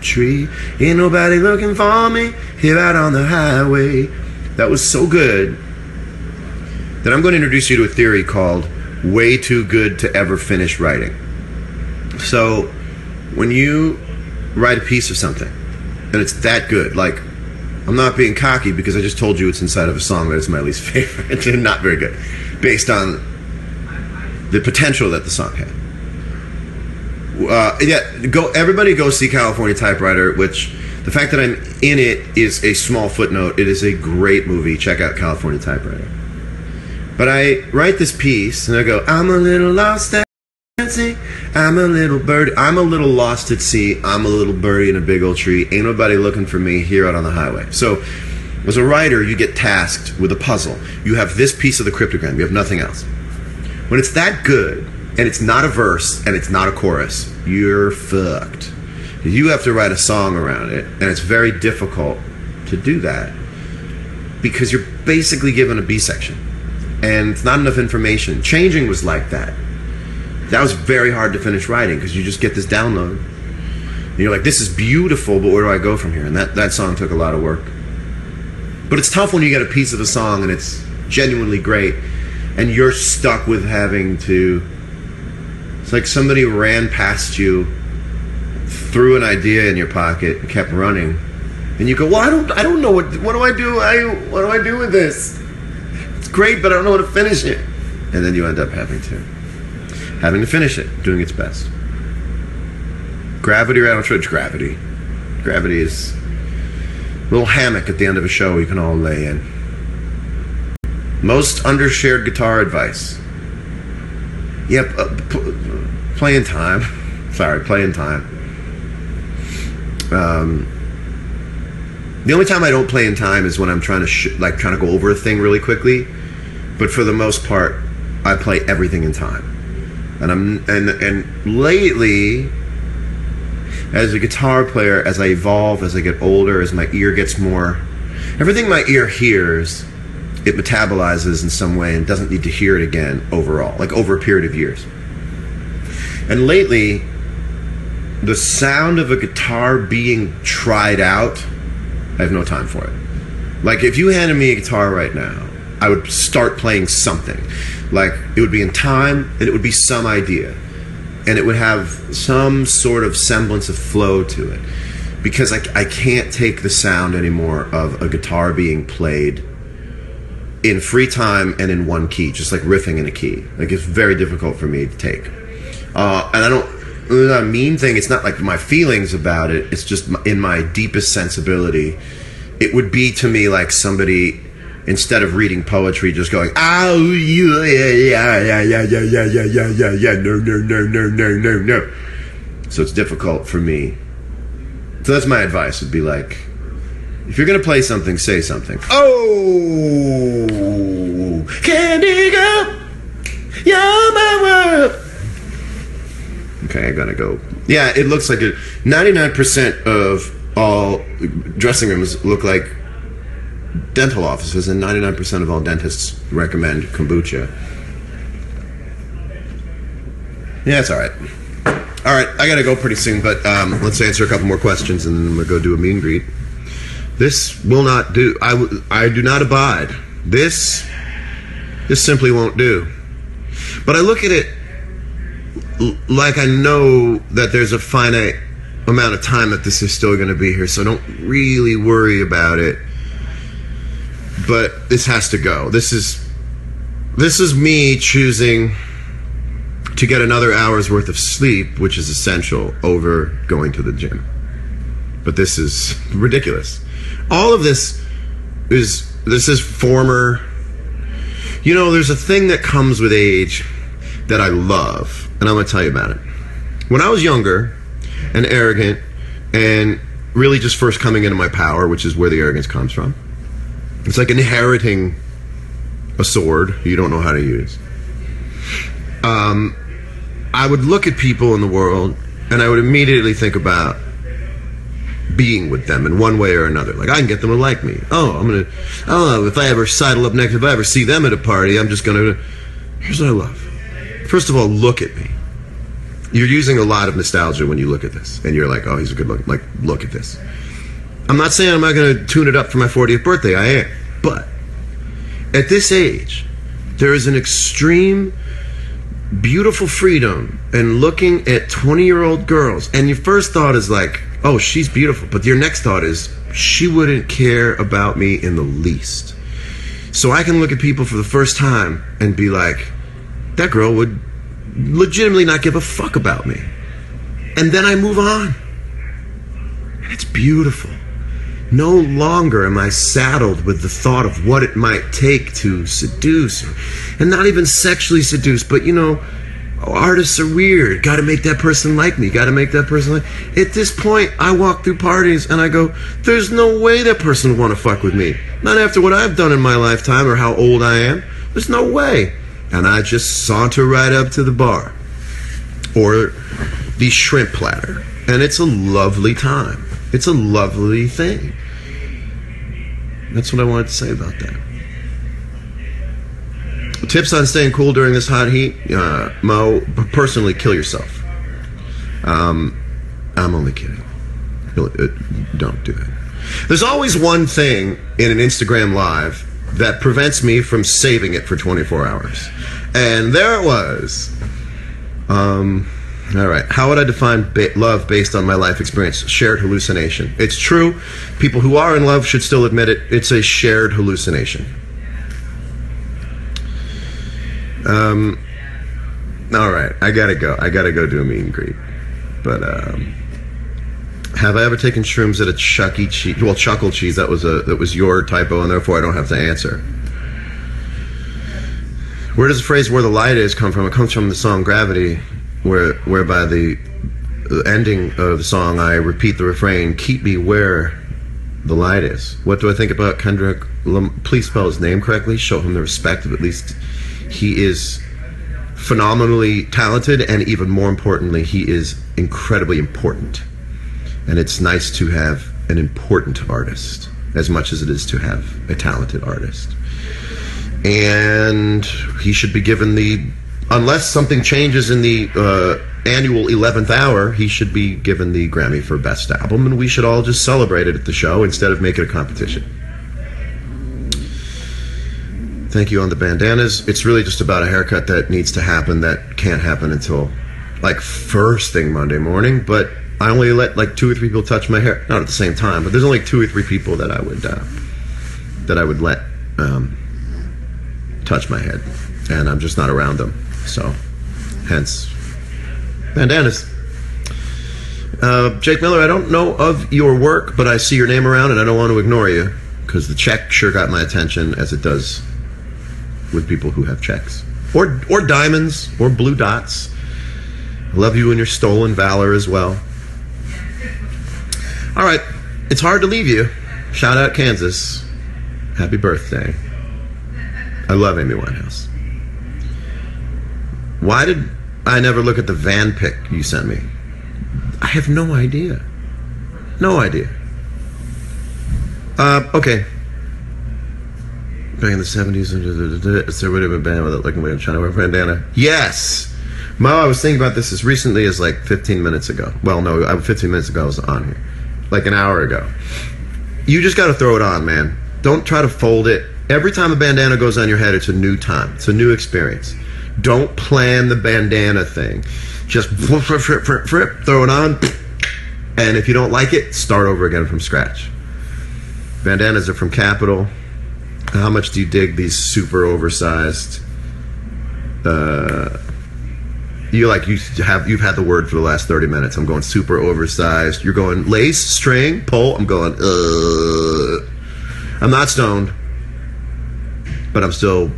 tree. Ain't nobody looking for me here out on the highway. That was so good that I'm going to introduce you to a theory called way too good to ever finish writing. So when you write a piece of something and it's that good, like, I'm not being cocky because I just told you it's inside of a song that is my least favorite and not very good, based on the potential that the song had. Everybody go see California Typewriter, which the fact that I'm in it is a small footnote. It is a great movie. Check out California Typewriter. But I write this piece and I go, I'm a little lost at sea, I'm a little birdie, I'm a little lost at sea, I'm a little birdie in a big old tree, ain't nobody looking for me here out on the highway. So as a writer, you get tasked with a puzzle. You have this piece of the cryptogram, you have nothing else. When it's that good, and it's not a verse, and it's not a chorus, you're fucked. You have to write a song around it, and it's very difficult to do that because you're basically given a B section, and it's not enough information. Changing was like that. That was very hard to finish writing because you just get this download. And you're like, this is beautiful, but where do I go from here? And that song took a lot of work. But it's tough when you get a piece of a song and it's genuinely great, and you're stuck with having to... It's like somebody ran past you, threw an idea in your pocket, and kept running, and you go, "Well, I don't know what do I do? What do I do with this? It's great, but I don't know how to finish it." And then you end up having to finish it, doing its best. Gravity, or I don't know, Gravity. Gravity is a little hammock at the end of a show you can all lay in. Most undershared guitar advice. Yep, playing time. Sorry, playing time. The only time I don't play in time is when I'm trying to go over a thing really quickly. But for the most part, I play everything in time. And lately, as a guitar player, as I evolve, as I get older, as my ear gets more, everything my ear hears, it metabolizes in some way and doesn't need to hear it again overall, like over a period of years. And lately, the sound of a guitar being tried out, I have no time for it. Like, if you handed me a guitar right now, I would start playing something. Like, it would be in time, and it would be some idea. And it would have some sort of semblance of flow to it. Because I can't take the sound anymore of a guitar being played in free time and in one key, just like riffing in a key. Like, it's very difficult for me to take. And I don't, it's not a mean thing, it's not like my feelings about it, it's just in my deepest sensibility. It would be to me like somebody, instead of reading poetry, just going, "Oh, yeah, no. So it's difficult for me. So that's my advice, would be like, if you're going to play something, say something. Oh, candy girl, you're my world. Okay, I gotta go. Yeah, it looks like 99% of all dressing rooms look like dental offices, and 99% of all dentists recommend kombucha. Yeah, it's all right. All right, I gotta go pretty soon, but let's answer a couple more questions, and then we'll go do a meet and greet. This will not do. I do not abide. This simply won't do. But I look at it like I know that there's a finite amount of time that this is still going to be here, so I don't really worry about it. But this has to go. This is me choosing to get another hour's worth of sleep, which is essential, over going to the gym. But this is ridiculous. All of this is former. You know, there's a thing that comes with age that I love, and I'm going to tell you about it. When I was younger and arrogant and really just first coming into my power, which is where the arrogance comes from, it's like inheriting a sword you don't know how to use. I would look at people in the world and I would immediately think about being with them in one way or another. Like, I can get them to like me. If I ever sidle up next, if I ever see them at a party, I'm just going to... Here's what I love. First of all, look at me. You're using a lot of nostalgia when you look at this, and you're like, oh, he's a good look. Like, look at this. I'm not saying I'm not going to tune it up for my 40th birthday. I am. But at this age, there is an extreme, beautiful freedom in looking at 20-year-old girls. And your first thought is like, oh, she's beautiful. But your next thought is, she wouldn't care about me in the least. So I can look at people for the first time and be like, that girl would legitimately not give a fuck about me. And then I move on. And it's beautiful. No longer am I saddled with the thought of what it might take to seduce, and not even sexually seduce, but you know, artists are weird. Got to make that person like me. Got to make that person like. At this point, I walk through parties and I go, there's no way that person would want to fuck with me. Not after what I've done in my lifetime or how old I am. There's no way. And I just saunter right up to the bar or the shrimp platter, and it's a lovely time. It's a lovely thing. That's what I wanted to say about that. Tips on staying cool during this hot heat. Mo, personally, kill yourself. I'm only kidding. Don't do that. There's always one thing in an Instagram Live that prevents me from saving it for 24 hours. And there it was. All right. How would I define love based on my life experience? Shared hallucination. It's true. People who are in love should still admit it. It's a shared hallucination. All right. I gotta go. I gotta go do a meet and greet. But have I ever taken shrooms at a Chuck E. Cheese? Well, Chuckle Cheese. That was your typo, and therefore I don't have to answer. Where does the phrase "where the light is" come from? It comes from the song "Gravity." Whereby the ending of the song, I repeat the refrain, keep me where the light is. What do I think about Kendrick? Please spell his name correctly. Show him the respect of, at least he is phenomenally talented, and even more importantly, he is incredibly important. And it's nice to have an important artist as much as it is to have a talented artist. And he should be given unless something changes in the annual 11th hour, he should be given the Grammy for Best Album, and we should all just celebrate it at the show instead of make it a competition. Thank you on the bandanas. It's really just about a haircut that needs to happen that can't happen until like first thing Monday morning, but I only let like 2 or 3 people touch my hair. Not at the same time, but there's only 2 or 3 people that I would let touch my head, and I'm just not around them. So, hence, bandanas. Jake Miller, I don't know of your work, but I see your name around, and I don't want to ignore you, because the check sure got my attention, as it does with people who have checks. Or diamonds, or blue dots. I love you and your stolen valor as well. All right, it's hard to leave you. Shout out Kansas. Happy birthday. I love Amy Winehouse. Why did I never look at the van pic you sent me? I have no idea. No idea. Okay. Back in the 70s, is there would have been a band with it looking like China wear bandana? Yes! Mo, I was thinking about this as recently as like 15 minutes ago. Well, no, 15 minutes ago I was on here. Like an hour ago. You just gotta throw it on, man. Don't try to fold it. Every time a bandana goes on your head, it's a new time. It's a new experience. Don't plan the bandana thing. Just throw it on, and if you don't like it, start over again from scratch. Bandanas are from Capital. How much do you dig these super oversized? You've had the word for the last 30 minutes. I'm going super oversized. You're going lace, string, pull. I'm going. I'm not stoned, but I'm still